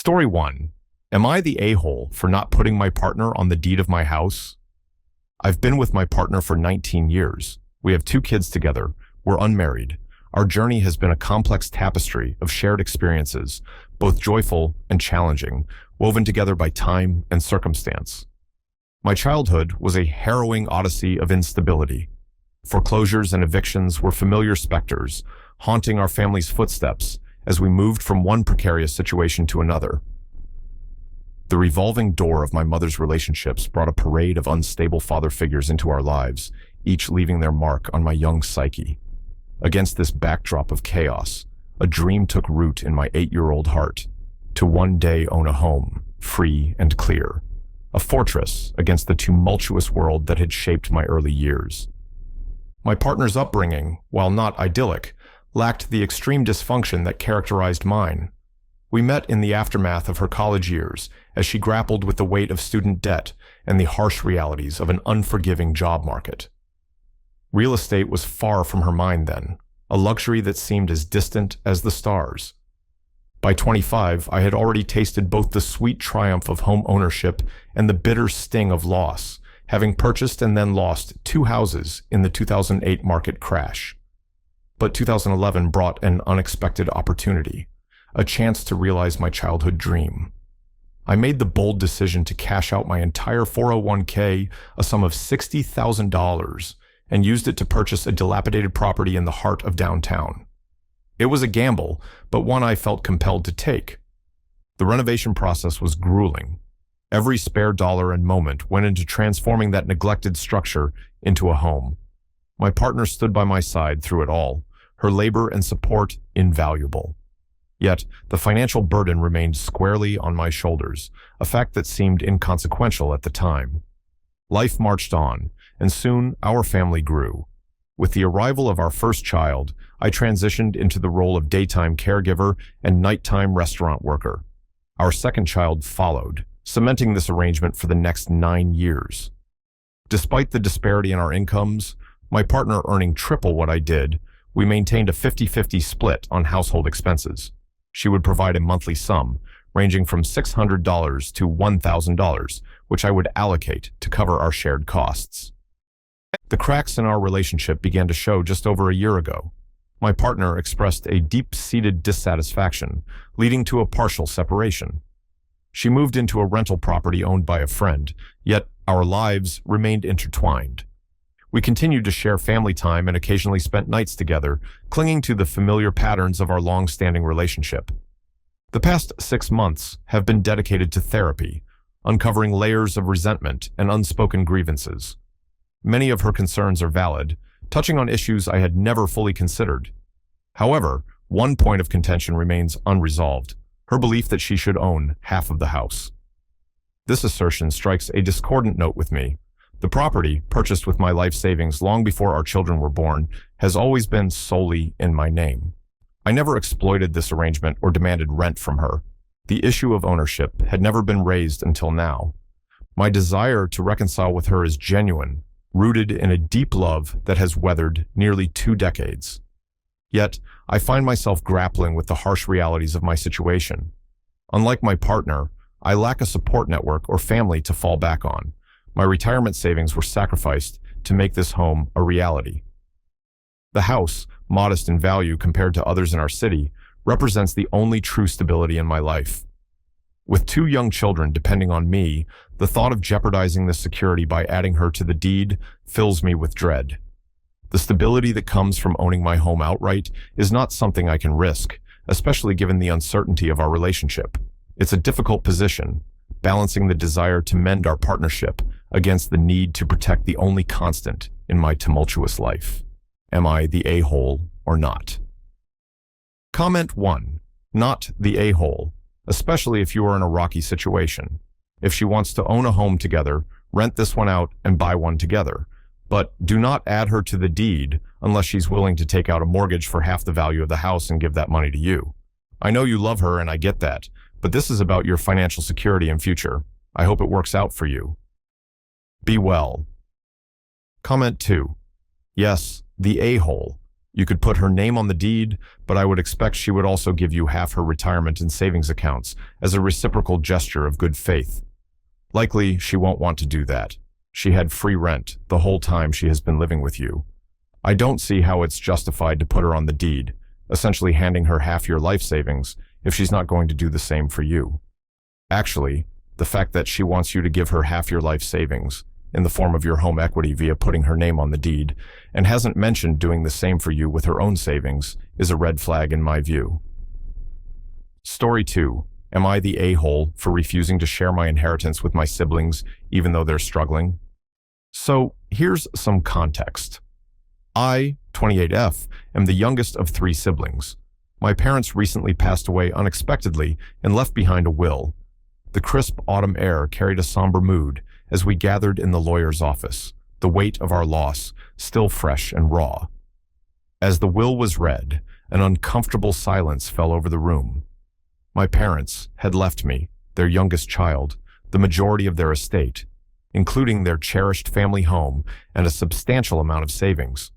Story 1. Am I the a-hole for not putting my partner on the deed of my house? I've been with my partner for 19 years. We have 2 kids together. We're unmarried. Our journey has been a complex tapestry of shared experiences, both joyful and challenging, woven together by time and circumstance. My childhood was a harrowing odyssey of instability. Foreclosures and evictions were familiar specters, haunting our family's footsteps as we moved from one precarious situation to another. The revolving door of my mother's relationships brought a parade of unstable father figures into our lives, each leaving their mark on my young psyche. Against this backdrop of chaos, a dream took root in my 8-year-old heart, to one day own a home, free and clear, a fortress against the tumultuous world that had shaped my early years. My partner's upbringing, while not idyllic, lacked the extreme dysfunction that characterized mine. We met in the aftermath of her college years as she grappled with the weight of student debt and the harsh realities of an unforgiving job market. Real estate was far from her mind then, a luxury that seemed as distant as the stars. By 25, I had already tasted both the sweet triumph of home ownership and the bitter sting of loss, having purchased and then lost 2 houses in the 2008 market crash. But 2011 brought an unexpected opportunity, a chance to realize my childhood dream. I made the bold decision to cash out my entire 401k, a sum of $60,000, and used it to purchase a dilapidated property in the heart of downtown. It was a gamble, but one I felt compelled to take. The renovation process was grueling. Every spare dollar and moment went into transforming that neglected structure into a home. My partner stood by my side through it all, her labor and support invaluable. Yet, the financial burden remained squarely on my shoulders, a fact that seemed inconsequential at the time. Life marched on, and soon our family grew. With the arrival of our first child, I transitioned into the role of daytime caregiver and nighttime restaurant worker. Our second child followed, cementing this arrangement for the next 9 years. Despite the disparity in our incomes, my partner earning triple what I did, we maintained a 50-50 split on household expenses. She would provide a monthly sum, ranging from $600 to $1,000, which I would allocate to cover our shared costs. The cracks in our relationship began to show just over a year ago. My partner expressed a deep-seated dissatisfaction, leading to a partial separation. She moved into a rental property owned by a friend, yet our lives remained intertwined. We continued to share family time and occasionally spent nights together, clinging to the familiar patterns of our long-standing relationship. The past 6 months have been dedicated to therapy, uncovering layers of resentment and unspoken grievances. Many of her concerns are valid, touching on issues I had never fully considered. However, one point of contention remains unresolved, her belief that she should own half of the house. This assertion strikes a discordant note with me. The property, purchased with my life savings long before our children were born, has always been solely in my name. I never exploited this arrangement or demanded rent from her. The issue of ownership had never been raised until now. My desire to reconcile with her is genuine, rooted in a deep love that has weathered nearly 2 decades. Yet, I find myself grappling with the harsh realities of my situation. Unlike my partner, I lack a support network or family to fall back on. My retirement savings were sacrificed to make this home a reality. The house, modest in value compared to others in our city, represents the only true stability in my life. With 2 young children depending on me, the thought of jeopardizing this security by adding her to the deed fills me with dread. The stability that comes from owning my home outright is not something I can risk, especially given the uncertainty of our relationship. It's a difficult position, balancing the desire to mend our partnership against the need to protect the only constant in my tumultuous life. Am I the a-hole or not? Comment 1. Not the a-hole, especially if you are in a rocky situation. If she wants to own a home together, rent this one out and buy one together. But do not add her to the deed unless she's willing to take out a mortgage for half the value of the house and give that money to you. I know you love her and I get that, but this is about your financial security and future. I hope it works out for you. Be well. Comment 2. Yes, the a-hole. You could put her name on the deed, but I would expect she would also give you half her retirement and savings accounts as a reciprocal gesture of good faith. Likely, she won't want to do that. She had free rent the whole time she has been living with you. I don't see how it's justified to put her on the deed, essentially handing her half your life savings if she's not going to do the same for you. Actually, the fact that she wants you to give her half your life savings in the form of your home equity via putting her name on the deed and hasn't mentioned doing the same for you with her own savings is a red flag in my view. Story 2. Am I the a-hole for refusing to share my inheritance with my siblings even though they're struggling? So here's some context. I, 28F, am the youngest of 3 siblings. My parents recently passed away unexpectedly and left behind a will. The crisp autumn air carried a somber mood as we gathered in the lawyer's office, the weight of our loss still fresh and raw. As the will was read, an uncomfortable silence fell over the room. My parents had left me, their youngest child, the majority of their estate, including their cherished family home and a substantial amount of savings.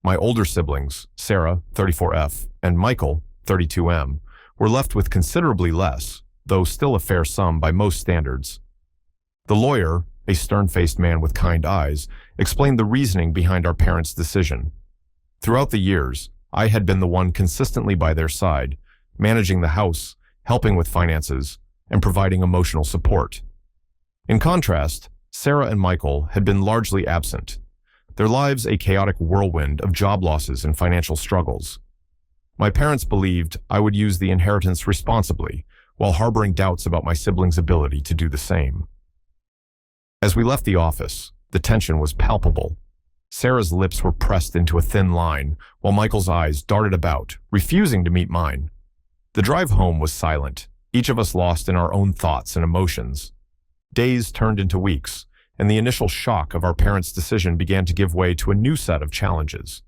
My older siblings, Sarah, 34F, and Michael, 32M, were left with considerably less, though still a fair sum by most standards. The lawyer, a stern-faced man with kind eyes, explained the reasoning behind our parents' decision. Throughout the years, I had been the one consistently by their side, managing the house, helping with finances, and providing emotional support. In contrast, Sarah and Michael had been largely absent, their lives a chaotic whirlwind of job losses and financial struggles. My parents believed I would use the inheritance responsibly, while harboring doubts about my siblings' ability to do the same. As we left the office, the tension was palpable. Sarah's lips were pressed into a thin line, while Michael's eyes darted about, refusing to meet mine. The drive home was silent, each of us lost in our own thoughts and emotions. Days turned into weeks, and the initial shock of our parents' decision began to give way to a new set of challenges.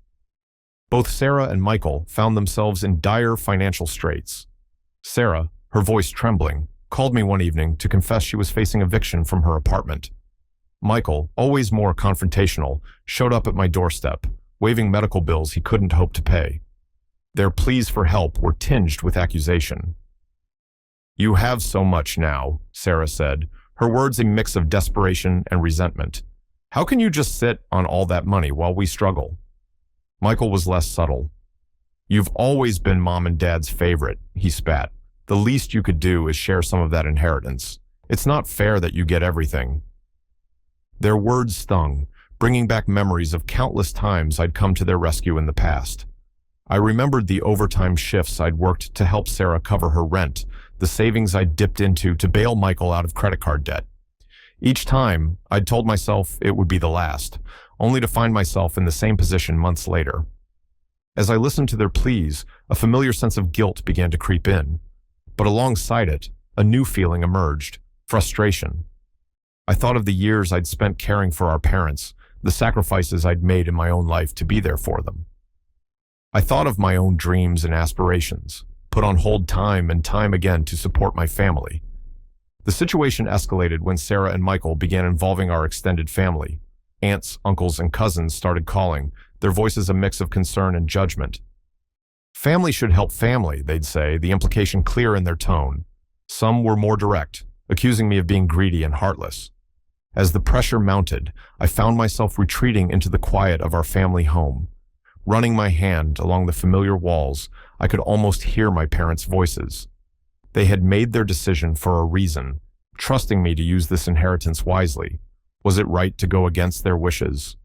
Both Sarah and Michael found themselves in dire financial straits. Sarah, her voice trembling, called me one evening to confess she was facing eviction from her apartment. Michael, always more confrontational, showed up at my doorstep, waving medical bills he couldn't hope to pay. Their pleas for help were tinged with accusation. "You have so much now," Sarah said, her words a mix of desperation and resentment. "How can you just sit on all that money while we struggle?" Michael was less subtle. "You've always been Mom and Dad's favorite," he spat. "The least you could do is share some of that inheritance. It's not fair that you get everything." Their words stung, bringing back memories of countless times I'd come to their rescue in the past. I remembered the overtime shifts I'd worked to help Sarah cover her rent, the savings I'd dipped into to bail Michael out of credit card debt. Each time, I'd told myself it would be the last, only to find myself in the same position months later. As I listened to their pleas, a familiar sense of guilt began to creep in. But alongside it, a new feeling emerged: frustration. I thought of the years I'd spent caring for our parents, the sacrifices I'd made in my own life to be there for them. I thought of my own dreams and aspirations, put on hold time and time again to support my family. The situation escalated when Sarah and Michael began involving our extended family. Aunts, uncles, and cousins started calling, their voices a mix of concern and judgment. "Family should help family," they'd say, the implication clear in their tone. Some were more direct, accusing me of being greedy and heartless. As the pressure mounted, I found myself retreating into the quiet of our family home. Running my hand along the familiar walls, I could almost hear my parents' voices. They had made their decision for a reason, trusting me to use this inheritance wisely. Was it right to go against their wishes?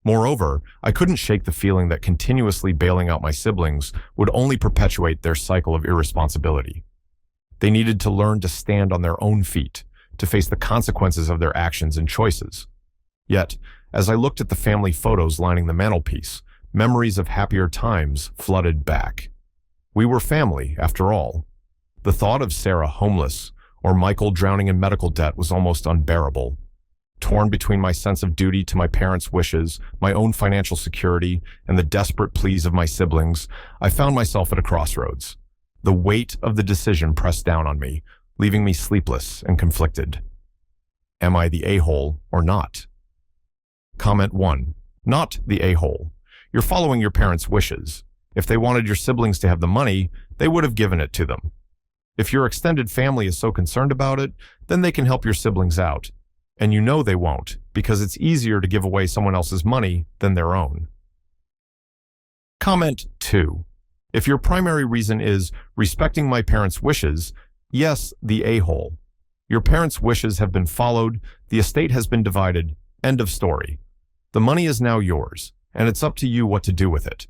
Moreover, I couldn't shake the feeling that continuously bailing out my siblings would only perpetuate their cycle of irresponsibility. They needed to learn to stand on their own feet, to face the consequences of their actions and choices. Yet, as I looked at the family photos lining the mantelpiece, memories of happier times flooded back. We were family, after all. The thought of Sarah homeless, or Michael drowning in medical debt was almost unbearable. Torn between my sense of duty to my parents' wishes, my own financial security, and the desperate pleas of my siblings, I found myself at a crossroads. The weight of the decision pressed down on me, leaving me sleepless and conflicted. Am I the a-hole or not? Comment 1. Not the a-hole. You're following your parents' wishes. If they wanted your siblings to have the money, they would have given it to them. If your extended family is so concerned about it, then they can help your siblings out. And you know they won't, because it's easier to give away someone else's money than their own. Comment 2. If your primary reason is respecting my parents' wishes, yes, the a-hole. Your parents' wishes have been followed, the estate has been divided, end of story. The money is now yours, and it's up to you what to do with it.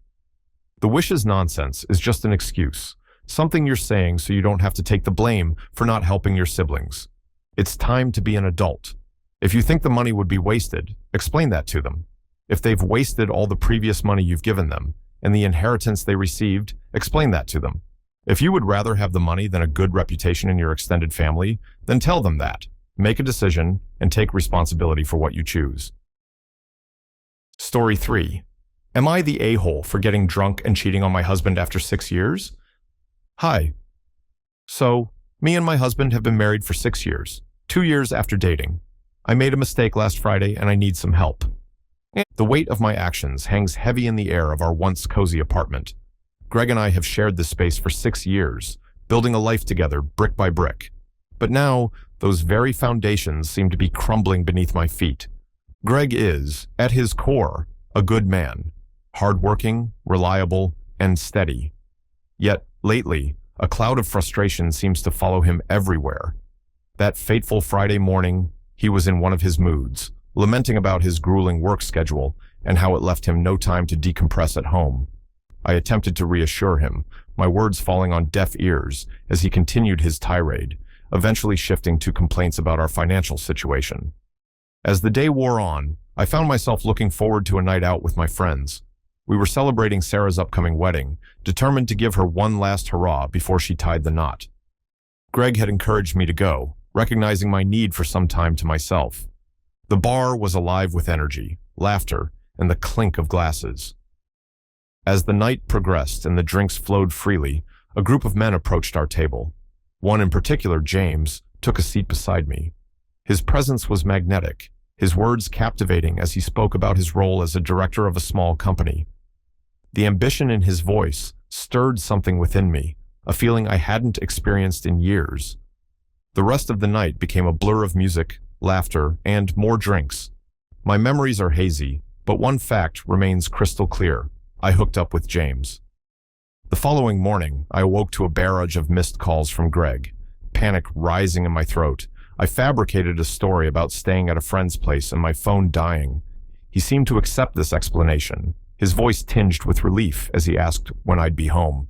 The wishes nonsense is just an excuse, something you're saying so you don't have to take the blame for not helping your siblings. It's time to be an adult. If you think the money would be wasted, explain that to them. If they've wasted all the previous money you've given them, and the inheritance they received, explain that to them. If you would rather have the money than a good reputation in your extended family, then tell them that. Make a decision and take responsibility for what you choose. Story 3. Am I the a-hole for getting drunk and cheating on my husband after 6 years? Hi. So, me and my husband have been married for 6 years, 2 years after dating. I made a mistake last Friday and I need some help. The weight of my actions hangs heavy in the air of our once cozy apartment. Greg and I have shared this space for 6 years, building a life together brick by brick. But now, those very foundations seem to be crumbling beneath my feet. Greg is, at his core, a good man, hardworking, reliable, and steady. Yet, lately, a cloud of frustration seems to follow him everywhere. That fateful Friday morning, he was in one of his moods, lamenting about his grueling work schedule and how it left him no time to decompress at home. I attempted to reassure him, my words falling on deaf ears as he continued his tirade, eventually shifting to complaints about our financial situation. As the day wore on, I found myself looking forward to a night out with my friends. We were celebrating Sarah's upcoming wedding, determined to give her one last hurrah before she tied the knot. Greg had encouraged me to go, recognizing my need for some time to myself. The bar was alive with energy, laughter, and the clink of glasses. As the night progressed and the drinks flowed freely, a group of men approached our table. One in particular, James, took a seat beside me. His presence was magnetic, his words captivating as he spoke about his role as a director of a small company. The ambition in his voice stirred something within me, a feeling I hadn't experienced in years. The rest of the night became a blur of music, laughter, and more drinks. My memories are hazy, but one fact remains crystal clear. I hooked up with James. The following morning, I awoke to a barrage of missed calls from Greg. Panic rising in my throat, I fabricated a story about staying at a friend's place and my phone dying. He seemed to accept this explanation, his voice tinged with relief as he asked when I'd be home.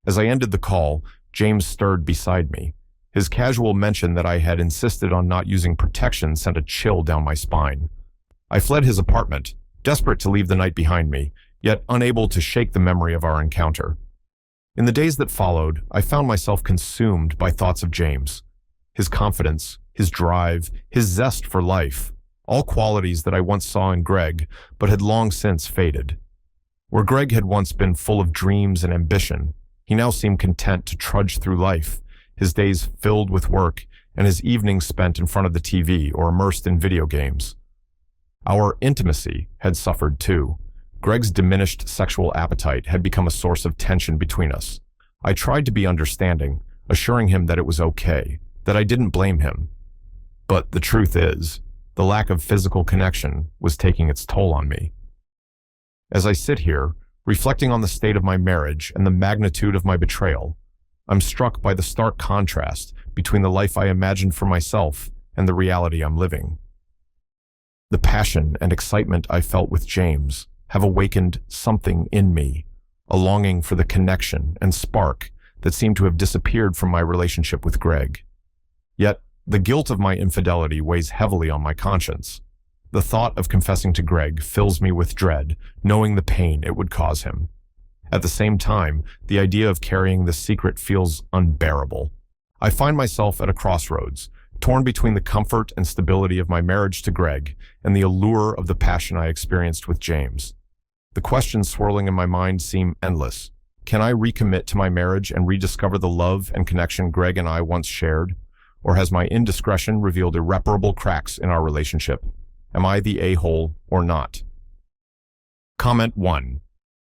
As I ended the call, James stirred beside me. His casual mention that I had insisted on not using protection sent a chill down my spine. I fled his apartment, desperate to leave the night behind me, yet unable to shake the memory of our encounter. In the days that followed, I found myself consumed by thoughts of James. His confidence, his drive, his zest for life, all qualities that I once saw in Greg, but had long since faded. Where Greg had once been full of dreams and ambition, he now seemed content to trudge through life, his days filled with work and his evenings spent in front of the TV or immersed in video games. Our intimacy had suffered too. Greg's diminished sexual appetite had become a source of tension between us. I tried to be understanding, assuring him that it was okay, that I didn't blame him. But the truth is, the lack of physical connection was taking its toll on me. As I sit here, reflecting on the state of my marriage and the magnitude of my betrayal, I'm struck by the stark contrast between the life I imagined for myself and the reality I'm living. The passion and excitement I felt with James have awakened something in me, a longing for the connection and spark that seemed to have disappeared from my relationship with Greg. Yet, the guilt of my infidelity weighs heavily on my conscience. The thought of confessing to Greg fills me with dread, knowing the pain it would cause him. At the same time, the idea of carrying the secret feels unbearable. I find myself at a crossroads, torn between the comfort and stability of my marriage to Greg and the allure of the passion I experienced with James. The questions swirling in my mind seem endless. Can I recommit to my marriage and rediscover the love and connection Greg and I once shared? Or has my indiscretion revealed irreparable cracks in our relationship? Am I the a-hole or not? Comment 1.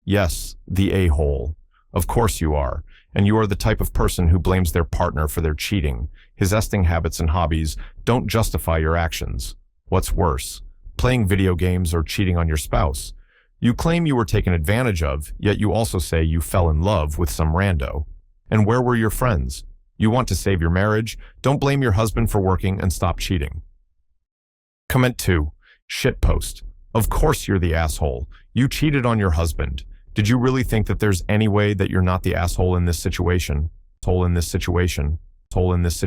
Yes, the a-hole. Of course you are. And you are the type of person who blames their partner for their cheating. His esting habits and hobbies don't justify your actions. What's worse, playing video games or cheating on your spouse. You claim you were taken advantage of, yet you also say you fell in love with some rando. And where were your friends? You want to save your marriage? Don't blame your husband for working and stop cheating. Comment 2. Shitpost. Of course you're the asshole. You cheated on your husband. Did you really think that there's any way that you're not the asshole in this situation? Asshole in this situation. Asshole in this situation.